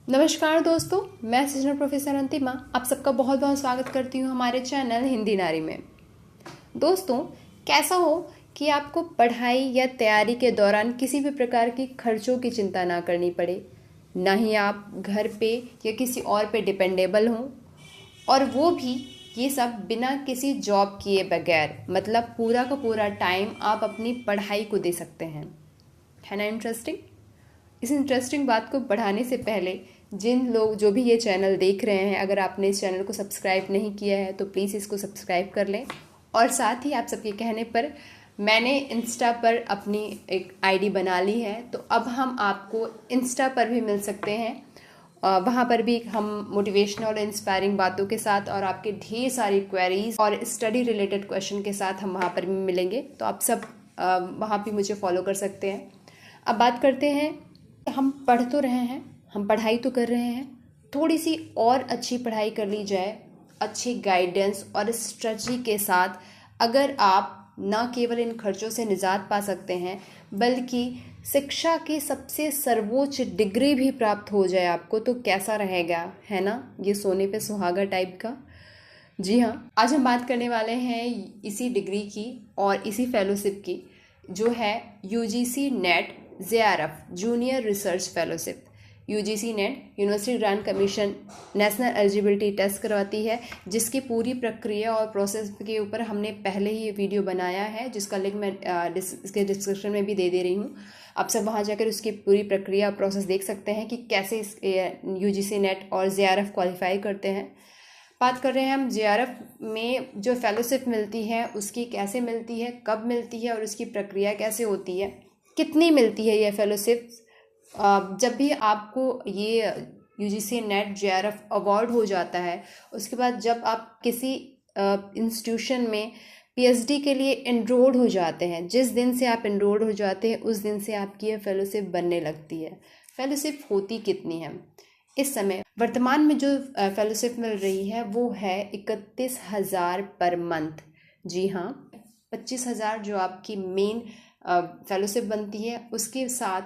नमस्कार दोस्तों, मैं सृजना प्रोफेसर अंतिमा आप सबका बहुत बहुत स्वागत करती हूँ हमारे चैनल हिंदी नारी में। दोस्तों, कैसा हो कि आपको पढ़ाई या तैयारी के दौरान किसी भी प्रकार की खर्चों की चिंता ना करनी पड़े, ना ही आप घर पे या किसी और पे डिपेंडेबल हों, और वो भी ये सब बिना किसी जॉब किए बगैर। मतलब पूरा का पूरा टाइम आप अपनी पढ़ाई को दे सकते हैं। है ना इंटरेस्टिंग? इस इंटरेस्टिंग बात को बढ़ाने से पहले जिन लोग जो भी ये चैनल देख रहे हैं, अगर आपने इस चैनल को सब्सक्राइब नहीं किया है तो प्लीज़ इसको सब्सक्राइब कर लें। और साथ ही आप सबके कहने पर मैंने इंस्टा पर अपनी एक आईडी बना ली है, तो अब हम आपको इंस्टा पर भी मिल सकते हैं। वहाँ पर भी हम मोटिवेशनल और इंस्पायरिंग बातों के साथ और आपके ढेर सारी क्वेरीज और स्टडी रिलेटेड क्वेश्चन के साथ हम वहाँ पर भी मिलेंगे। तो आप सब वहाँ भी मुझे फॉलो कर सकते हैं। अब बात करते हैं, हम पढ़ तो रहे हैं, हम पढ़ाई तो कर रहे हैं, थोड़ी सी और अच्छी पढ़ाई कर ली जाए अच्छी गाइडेंस और स्ट्रेटजी के साथ। अगर आप न केवल इन खर्चों से निजात पा सकते हैं बल्कि शिक्षा की सबसे सर्वोच्च डिग्री भी प्राप्त हो जाए आपको, तो कैसा रहेगा, है ना? ये सोने पे सुहागा टाइप का। जी हाँ, आज हम बात करने वाले हैं इसी डिग्री की और इसी फेलोशिप की, जो है UGC NET JRF junior research fellowship. UGC NET university grant commission national eligibility test करवाती है, जिसकी पूरी प्रक्रिया और प्रोसेस के ऊपर हमने पहले ही वीडियो बनाया है, जिसका लिंक मैं इसके डिस्क्रिप्शन में भी दे रही हूँ। आप सब वहाँ जाकर उसकी पूरी प्रक्रिया और प्रोसेस देख सकते हैं कि कैसे यूजीसी नेट और जेआरएफ क्वालिफाई करते हैं। बात कर रहे हैं हम जेआरएफ में जो फेलोशिप मिलती है उसकी कैसे मिलती है, कब मिलती है और उसकी प्रक्रिया कैसे होती है, कितनी मिलती है ये फेलोशिप। जब भी आपको ये यूजीसी नेट जेआरएफ अवार्ड हो जाता है, उसके बाद जब आप किसी इंस्टीट्यूशन में पीएचडी के लिए एनरोल्ड हो जाते हैं, जिस दिन से आप एनरोल्ड हो जाते हैं उस दिन से आपकी ये फेलोशिप बनने लगती है। फेलोशिप होती कितनी है? इस समय वर्तमान में जो फेलोशिप मिल रही है वो है 31,000 पर मंथ। जी हाँ, 25,000 जो आपकी मेन फेलोशिप बनती है, उसके साथ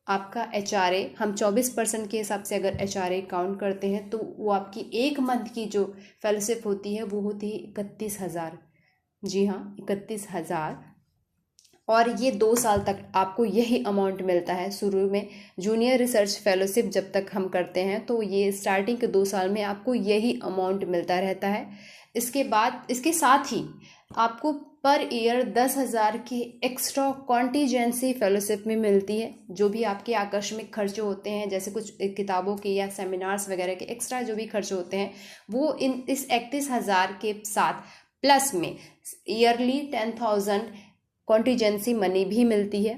आपका एचआरए, हम 24% के हिसाब से अगर एचआरए काउंट करते हैं तो वो आपकी एक मंथ की जो फेलोशिप होती है वो होती है 31,000। जी हाँ, 31,000। और ये 2 साल तक आपको यही अमाउंट मिलता है। शुरू में जूनियर रिसर्च फेलोशिप जब तक हम करते हैं तो ये स्टार्टिंग के 2 साल में आपको यही अमाउंट मिलता रहता है। इसके बाद इसके साथ ही आपको पर ईयर 10,000 की एक्स्ट्रा कॉन्टीजेंसी फेलोशिप में मिलती है। जो भी आपके आकस्मिक खर्चे होते हैं, जैसे कुछ किताबों के या सेमिनार्स वगैरह के एक्स्ट्रा जो भी खर्चे होते हैं, वो इस 31,000 के साथ प्लस में ईयरली 10,000 कॉन्टीजेंसी मनी भी मिलती है।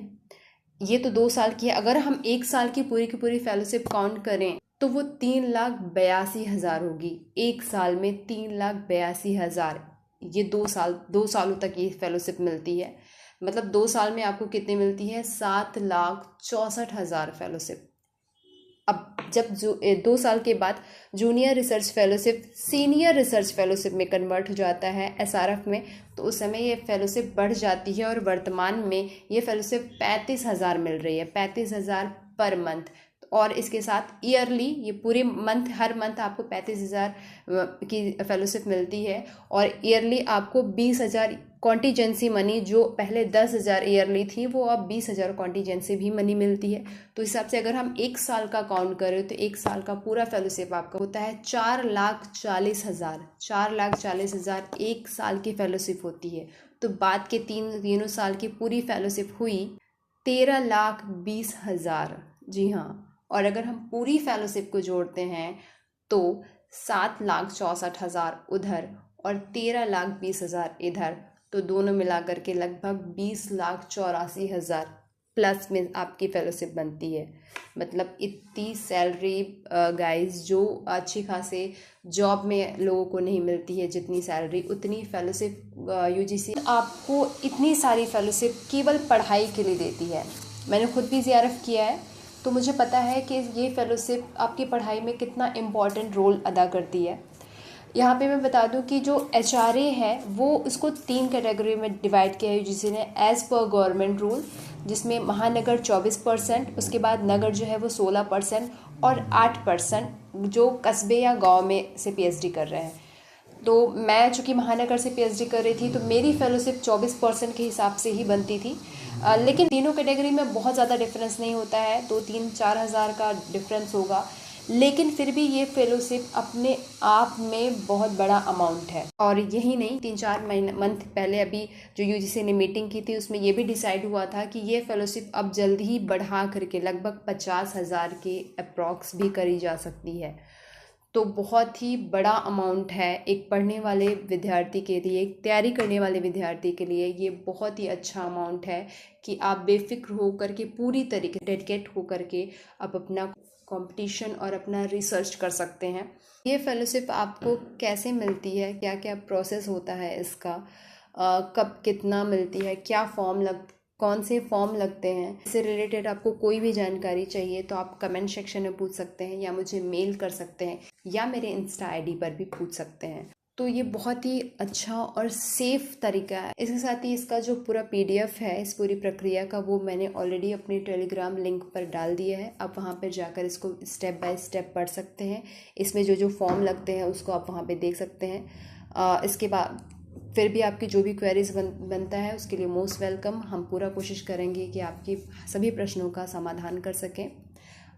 ये तो 2 साल की है। अगर हम 1 साल की पूरी फेलोशिप काउंट करें तो वो 3,82,000 होगी। 1 साल में 3,82,000। ये 2 सालों तक ये फेलोशिप मिलती है। मतलब 2 साल में आपको कितनी मिलती है? 7,64,000 फेलोशिप। अब जब 2 साल के बाद junior research fellowship senior research fellowship में कन्वर्ट हो जाता है एसआरएफ में, तो उस समय ये फेलोशिप बढ़ जाती है और वर्तमान में ये फेलोशिप 35,000 मिल रही है, 35,000 पर मंथ। और इसके साथ ईयरली ये पूरे मंथ, हर मंथ आपको 35,000 की फेलोशिप मिलती है और ईयरली आपको 20,000 कॉन्टीजेंसी मनी, जो पहले 10,000 ईयरली थी वो अब 20,000 कॉन्टीजेंसी भी मनी मिलती है। तो इस हिसाब से अगर हम 1 साल का काउंट करें तो 1 साल का पूरा फेलोशिप आपका होता है 4,40,000। 4,40,000 1 साल की फेलोशिप होती है। तो बाद के तीनों साल की पूरी फेलोशिप हुई 13,20,000। जी हाँ, और अगर हम पूरी फेलोशिप को जोड़ते हैं तो 7,64,000 उधर और 13,20,000 इधर, तो दोनों मिलाकर के लगभग 20,84,000 प्लस में आपकी फेलोशिप बनती है। मतलब इतनी सैलरी गाइस जो अच्छी खासे जॉब में लोगों को नहीं मिलती है, जितनी सैलरी उतनी फेलोशिप यूजीसी आपको इतनी सारी फेलोशिप केवल पढ़ाई के लिए देती है। मैंने खुद भी जेआरएफ किया है तो मुझे पता है कि ये फेलोशिप आपकी पढ़ाई में कितना इम्पॉर्टेंट रोल अदा करती है। यहाँ पे मैं बता दूं कि जो एचआरए है वो इसको 3 कैटेगरी में डिवाइड किया है यूजीसी ने एज़ पर गवर्नमेंट रूल। जिसमें महानगर 24%, उसके बाद नगर जो है वो 16% और 8% जो कस्बे या गांव में से पीएचडी कर रहे हैं। तो मैं चूँकि महानगर से पीएचडी कर रही थी तो मेरी फेलोशिप 24% के हिसाब से ही बनती थी। लेकिन तीनों कैटेगरी में बहुत ज़्यादा डिफरेंस नहीं होता है, 2-3-4 हज़ार का डिफरेंस होगा, लेकिन फिर भी ये फेलोशिप अपने आप में बहुत बड़ा अमाउंट है। और यही नहीं, 3-4 मंथ पहले अभी जो यूजीसी ने मीटिंग की थी उसमें ये भी डिसाइड हुआ था कि ये फेलोशिप अब जल्द ही बढ़ा करके लगभग 50,000 के अप्रॉक्स भी करी जा सकती है। तो बहुत ही बड़ा अमाउंट है एक पढ़ने वाले विद्यार्थी के लिए, एक तैयारी करने वाले विद्यार्थी के लिए। ये बहुत ही अच्छा अमाउंट है कि आप बेफिक्र हो करके, पूरी तरीके डेडिकेट हो करके आप अपना कंपटीशन और अपना रिसर्च कर सकते हैं। ये फेलोशिप आपको कैसे मिलती है, क्या क्या प्रोसेस होता है इसका, कब कितना मिलती है, क्या कौन से फॉर्म लगते हैं, इससे रिलेटेड आपको कोई भी जानकारी चाहिए तो आप कमेंट सेक्शन में पूछ सकते हैं या मुझे मेल कर सकते हैं या मेरे इंस्टा आईडी पर भी पूछ सकते हैं। तो ये बहुत ही अच्छा और सेफ तरीका है। इसके साथ ही इसका जो पूरा पीडीएफ है इस पूरी प्रक्रिया का, वो मैंने ऑलरेडी अपने टेलीग्राम लिंक पर डाल दिया है। आप वहाँ पर जाकर इसको स्टेप बाय स्टेप पढ़ सकते हैं। इसमें जो जो फॉर्म लगते हैं उसको आप वहाँ पर देख सकते हैं। इसके बाद फिर भी आपकी जो भी क्वेरीज बनता है उसके लिए मोस्ट वेलकम। हम पूरा कोशिश करेंगे कि आपकी सभी प्रश्नों का समाधान कर सकें।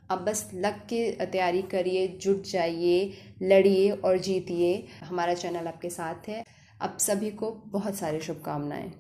अब बस लग के तैयारी करिए, जुट जाइए, लड़िए और जीतिए। हमारा चैनल आपके साथ है। अब सभी को बहुत सारी शुभकामनाएं।